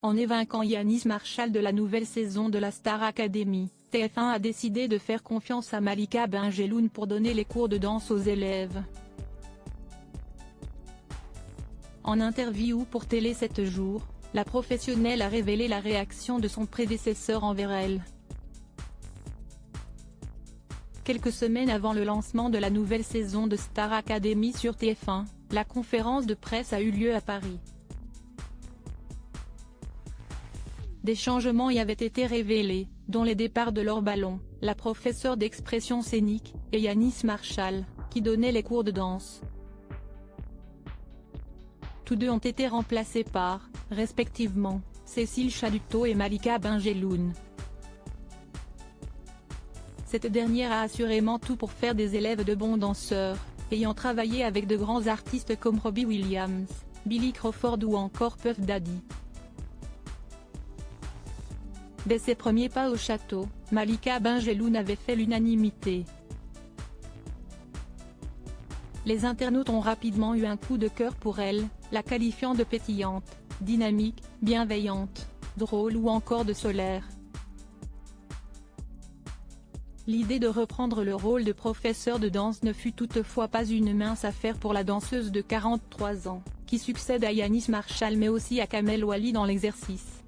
En évinquant Yanis Marshall de la nouvelle saison de la Star Academy, TF1 a décidé de faire confiance à Malika Benjeloun pour donner les cours de danse aux élèves. En interview pour Télé 7 jours, la professionnelle a révélé la réaction de son prédécesseur envers elle. Quelques semaines avant le lancement de la nouvelle saison de Star Academy sur TF1, la conférence de presse a eu lieu à Paris. Des changements y avaient été révélés, dont les départs de Laure Ballon, la professeure d'expression scénique, et Yanis Marshall, qui donnait les cours de danse. Tous deux ont été remplacés par, respectivement, Cécile Chaluteau et Malika Benjeloun. Cette dernière a assurément tout pour faire des élèves de bons danseurs, ayant travaillé avec de grands artistes comme Robbie Williams, Billy Crawford ou encore Puff Daddy. Dès ses premiers pas au château, Malika Benjeloun avait fait l'unanimité. Les internautes ont rapidement eu un coup de cœur pour elle, la qualifiant de pétillante, dynamique, bienveillante, drôle ou encore de solaire. L'idée de reprendre le rôle de professeur de danse ne fut toutefois pas une mince affaire pour la danseuse de 43 ans, qui succède à Yanis Marshall mais aussi à Kamel Ouali dans l'exercice.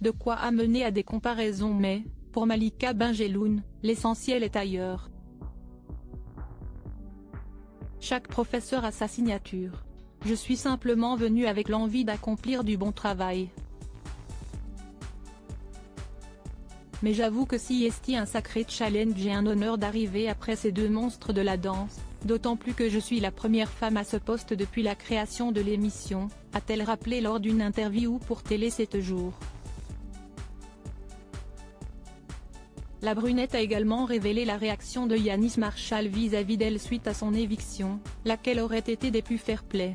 De quoi amener à des comparaisons mais, pour Malika Benjeloun, l'essentiel est ailleurs. Chaque professeur a sa signature. Je suis simplement venue avec l'envie d'accomplir du bon travail. Mais j'avoue que si est un sacré challenge et un honneur d'arriver après ces deux monstres de la danse, d'autant plus que je suis la première femme à ce poste depuis la création de l'émission, a-t-elle rappelé lors d'une interview pour Télé 7 jours. La brunette a également révélé la réaction de Yanis Marshall vis-à-vis d'elle suite à son éviction, laquelle aurait été des plus fair-play.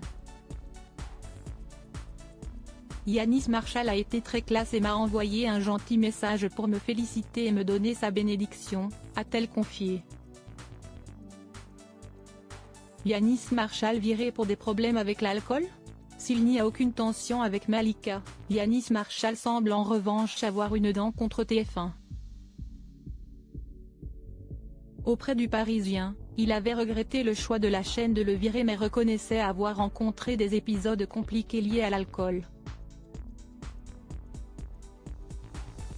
Yanis Marshall a été très classe et m'a envoyé un gentil message pour me féliciter et me donner sa bénédiction, a-t-elle confié. Yanis Marshall viré pour des problèmes avec l'alcool? S'il n'y a aucune tension avec Malika, Yanis Marshall semble en revanche avoir une dent contre TF1. Auprès du Parisien, il avait regretté le choix de la chaîne de le virer mais reconnaissait avoir rencontré des épisodes compliqués liés à l'alcool.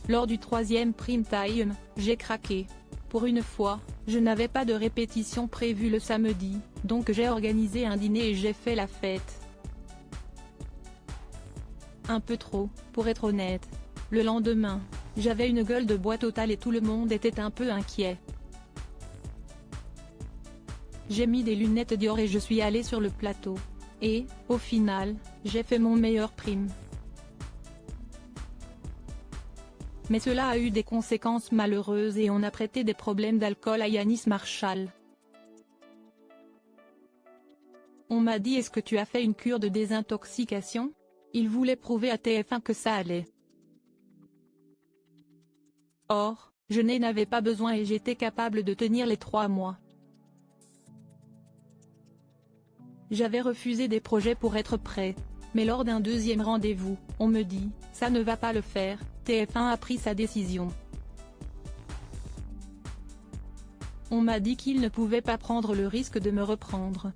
Lors du 3e prime time, j'ai craqué. Pour une fois, je n'avais pas de répétition prévue le samedi, donc j'ai organisé un dîner et j'ai fait la fête. Un peu trop, pour être honnête. Le lendemain, j'avais une gueule de bois totale et tout le monde était un peu inquiet. J'ai mis des lunettes Dior et je suis allé sur le plateau. Et, au final, j'ai fait mon meilleur prime. Mais cela a eu des conséquences malheureuses et on a prêté des problèmes d'alcool à Yanis Marshall. On m'a dit est-ce que tu as fait une cure de désintoxication? Il voulait prouver à TF1 que ça allait. Or, je n'en avais pas besoin et j'étais capable de tenir les 3 mois. J'avais refusé des projets pour être prêt. Mais lors d'un deuxième rendez-vous, on me dit, ça ne va pas le faire, TF1 a pris sa décision. On m'a dit qu'il ne pouvait pas prendre le risque de me reprendre.